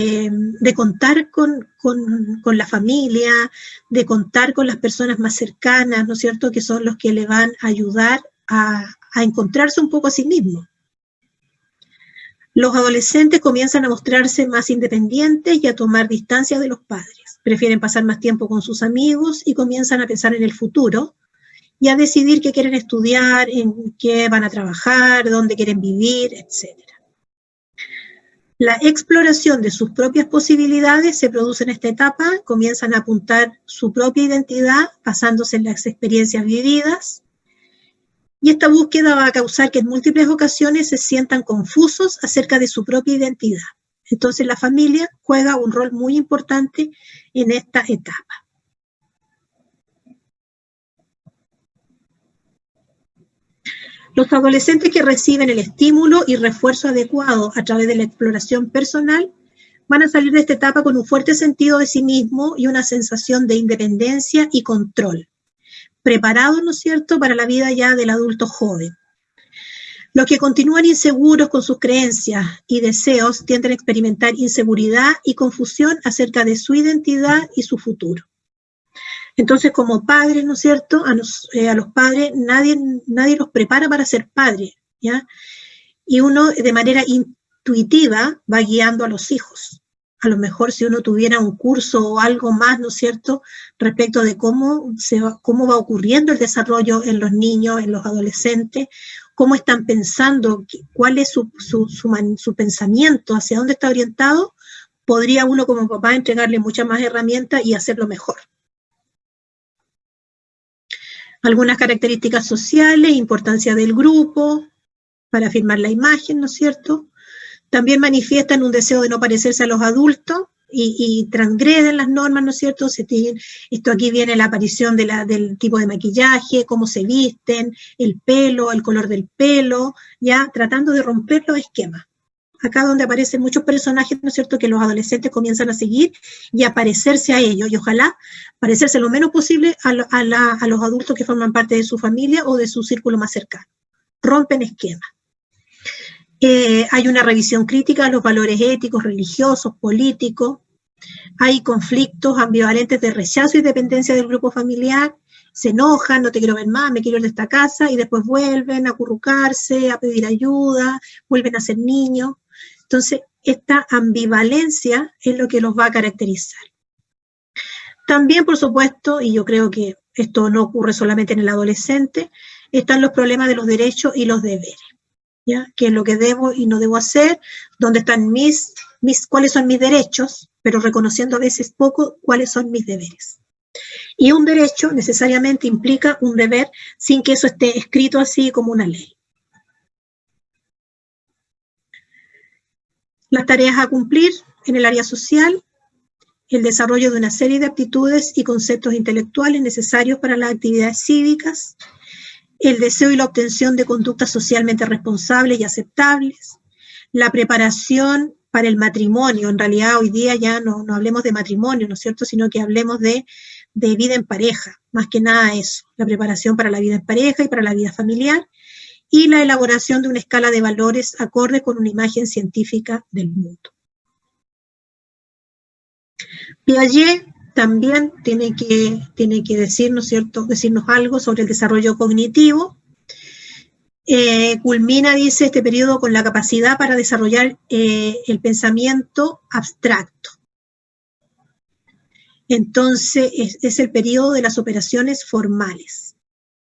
de contar con la familia, de contar con las personas más cercanas, ¿no es cierto?, que son los que le van a ayudar a encontrarse un poco a sí mismos. Los adolescentes comienzan a mostrarse más independientes y a tomar distancia de los padres. Prefieren pasar más tiempo con sus amigos y comienzan a pensar en el futuro y a decidir qué quieren estudiar, en qué van a trabajar, dónde quieren vivir, etc. La exploración de sus propias posibilidades se produce en esta etapa, comienzan a apuntar su propia identidad basándose en las experiencias vividas, y esta búsqueda va a causar que en múltiples ocasiones se sientan confusos acerca de su propia identidad. Entonces la familia juega un rol muy importante en esta etapa. Los adolescentes que reciben el estímulo y refuerzo adecuado a través de la exploración personal van a salir de esta etapa con un fuerte sentido de sí mismo y una sensación de independencia y control, preparados, ¿no es cierto?, para la vida ya del adulto joven. Los que continúan inseguros con sus creencias y deseos tienden a experimentar inseguridad y confusión acerca de su identidad y su futuro. Entonces, como padres, ¿no es cierto?, a los padres nadie los prepara para ser padres, ¿ya? Y uno de manera intuitiva va guiando a los hijos. A lo mejor si uno tuviera un curso o algo más, ¿no es cierto?, respecto de cómo va ocurriendo el desarrollo en los niños, en los adolescentes, cómo están pensando, cuál es su pensamiento, hacia dónde está orientado, podría uno como papá entregarle muchas más herramientas y hacerlo mejor. Algunas características sociales, importancia del grupo, para afirmar la imagen, ¿no es cierto? También manifiestan un deseo de no parecerse a los adultos y transgreden las normas, ¿no es cierto? Esto aquí viene la aparición del tipo de maquillaje, cómo se visten, el pelo, el color del pelo, ya tratando de romper los esquemas. Acá donde aparecen muchos personajes, ¿no es cierto?, que los adolescentes comienzan a seguir y a parecerse a ellos, y ojalá parecerse lo menos posible a los adultos que forman parte de su familia o de su círculo más cercano. Rompen esquemas. Hay una revisión crítica de los valores éticos, religiosos, políticos. Hay conflictos ambivalentes de rechazo y dependencia del grupo familiar. Se enojan, no te quiero ver más, me quiero ir de esta casa, y después vuelven a acurrucarse, a pedir ayuda, vuelven a ser niños. Entonces, esta ambivalencia es lo que los va a caracterizar. También, por supuesto, y yo creo que esto no ocurre solamente en el adolescente, están los problemas de los derechos y los deberes. ¿Ya? ¿Qué es lo que debo y no debo hacer? ¿Dónde están cuáles son mis derechos? Pero reconociendo a veces poco cuáles son mis deberes. Y un derecho necesariamente implica un deber sin que eso esté escrito así como una ley. Las tareas a cumplir en el área social, el desarrollo de una serie de aptitudes y conceptos intelectuales necesarios para las actividades cívicas, el deseo y la obtención de conductas socialmente responsables y aceptables, la preparación para el matrimonio. En realidad hoy día ya no hablemos de matrimonio, ¿no es cierto?, sino que hablemos de vida en pareja, más que nada eso, la preparación para la vida en pareja y para la vida familiar, y la elaboración de una escala de valores acorde con una imagen científica del mundo. Piaget también tiene que decir, ¿no es cierto?, decirnos algo sobre el desarrollo cognitivo. Culmina, dice, este periodo con la capacidad para desarrollar el pensamiento abstracto. Entonces, es el periodo de las operaciones formales.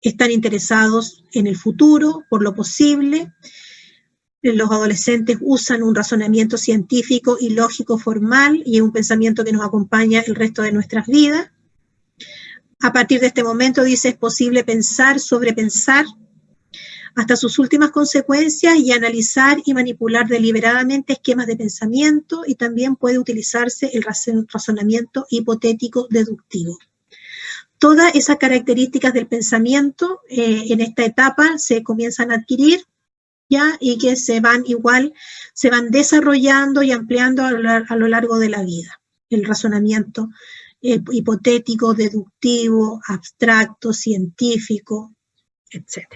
Están interesados en el futuro, por lo posible. Los adolescentes usan un razonamiento científico y lógico formal y un pensamiento que nos acompaña el resto de nuestras vidas. A partir de este momento, dice, es posible pensar, sobrepensar hasta sus últimas consecuencias y analizar y manipular deliberadamente esquemas de pensamiento, y también puede utilizarse el razonamiento hipotético deductivo. Todas esas características del pensamiento en esta etapa se comienzan a adquirir, ¿ya? Y que se van desarrollando y ampliando a lo largo de la vida. El razonamiento hipotético, deductivo, abstracto, científico, etc.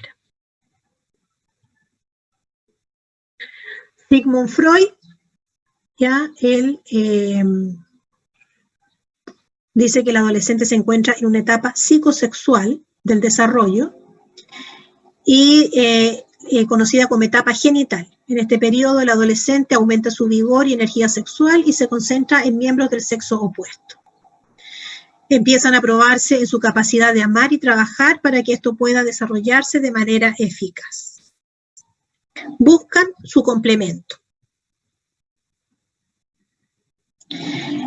Sigmund Freud ya él dice que el adolescente se encuentra en una etapa psicosexual del desarrollo y conocida como etapa genital. En este periodo el adolescente aumenta su vigor y energía sexual y se concentra en miembros del sexo opuesto. Empiezan a probarse en su capacidad de amar y trabajar para que esto pueda desarrollarse de manera eficaz. Buscan su complemento.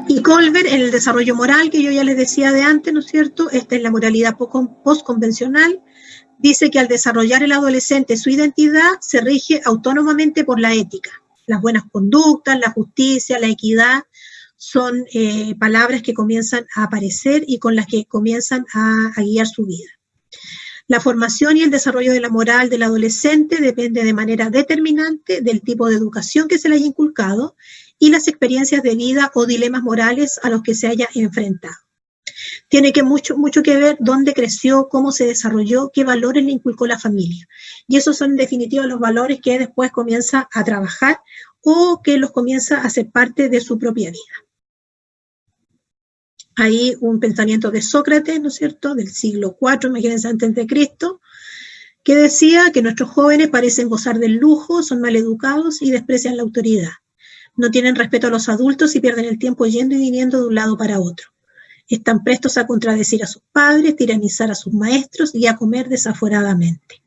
Y Colbert, en el desarrollo moral, que yo ya les decía de antes, ¿no es cierto? Esta es la moralidad postconvencional. Dice que al desarrollar el adolescente su identidad, se rige autónomamente por la ética. Las buenas conductas, la justicia, la equidad, son palabras que comienzan a aparecer y con las que comienzan a guiar su vida. La formación y el desarrollo de la moral del adolescente depende de manera determinante del tipo de educación que se le haya inculcado y las experiencias de vida o dilemas morales a los que se haya enfrentado. Tiene que mucho que ver dónde creció, cómo se desarrolló, qué valores le inculcó la familia. Y esos son en definitiva los valores que después comienza a trabajar o que los comienza a hacer parte de su propia vida. Hay un pensamiento de Sócrates, ¿no es cierto?, del siglo IV, imagínense, antes de Cristo, que decía que nuestros jóvenes parecen gozar del lujo, son maleducados y desprecian la autoridad. No tienen respeto a los adultos y pierden el tiempo yendo y viniendo de un lado para otro. Están prestos a contradecir a sus padres, tiranizar a sus maestros y a comer desaforadamente.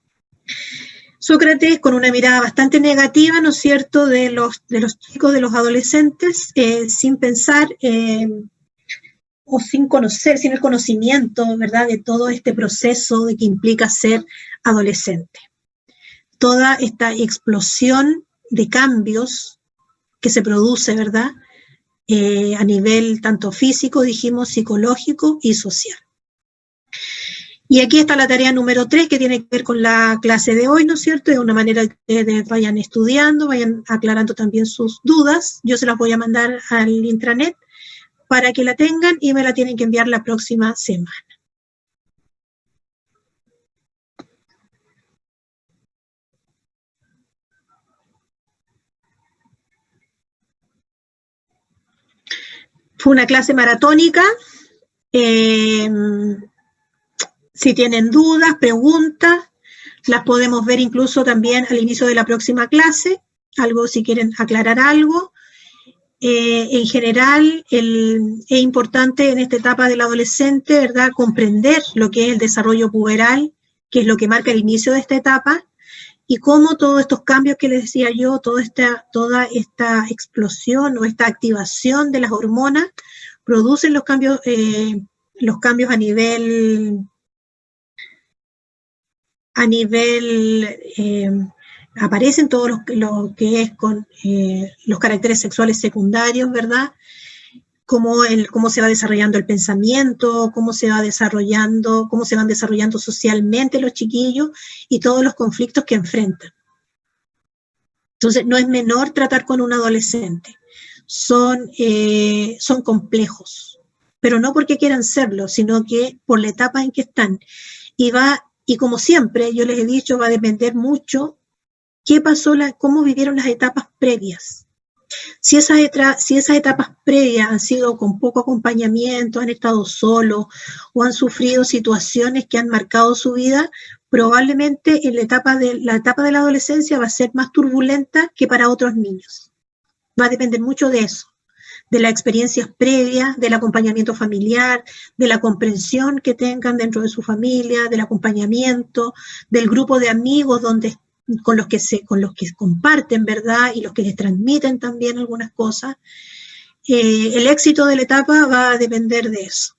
Sócrates, con una mirada bastante negativa, ¿no es cierto?, de los chicos, de los adolescentes, sin pensar o sin conocer, sin el conocimiento, ¿verdad?, de todo este proceso de que implica ser adolescente. Toda esta explosión de cambios que se produce, ¿verdad?, a nivel tanto físico, dijimos, psicológico y social. Y aquí está la tarea número 3, que tiene que ver con la clase de hoy, ¿no es cierto? De una manera que vayan estudiando, vayan aclarando también sus dudas. Yo se las voy a mandar al intranet para que la tengan y me la tienen que enviar la próxima semana. Fue una clase maratónica. Si tienen dudas, preguntas, las podemos ver incluso también al inicio de la próxima clase, algo si quieren aclarar algo. En general, es importante en esta etapa del adolescente, ¿verdad?, comprender lo que es el desarrollo puberal, que es lo que marca el inicio de esta etapa, y cómo todos estos cambios que les decía yo, toda esta explosión o esta activación de las hormonas producen los cambios a nivel aparecen todo lo que es con los caracteres sexuales secundarios, ¿verdad? Cómo se va desarrollando el pensamiento, cómo se van desarrollando socialmente los chiquillos y todos los conflictos que enfrentan. Entonces, no es menor tratar con un adolescente. Son complejos, pero no porque quieran serlo, sino que por la etapa en que están. Y como siempre, yo les he dicho, va a depender mucho qué pasó, cómo vivieron las etapas previas. Si esas etapas previas han sido con poco acompañamiento, han estado solos o han sufrido situaciones que han marcado su vida, probablemente en la etapa de la adolescencia va a ser más turbulenta que para otros niños. Va a depender mucho de eso, de las experiencias previas, del acompañamiento familiar, de la comprensión que tengan dentro de su familia, del acompañamiento, del grupo de amigos con los que comparten, ¿verdad?, y los que les transmiten también algunas cosas. El éxito de la etapa va a depender de eso.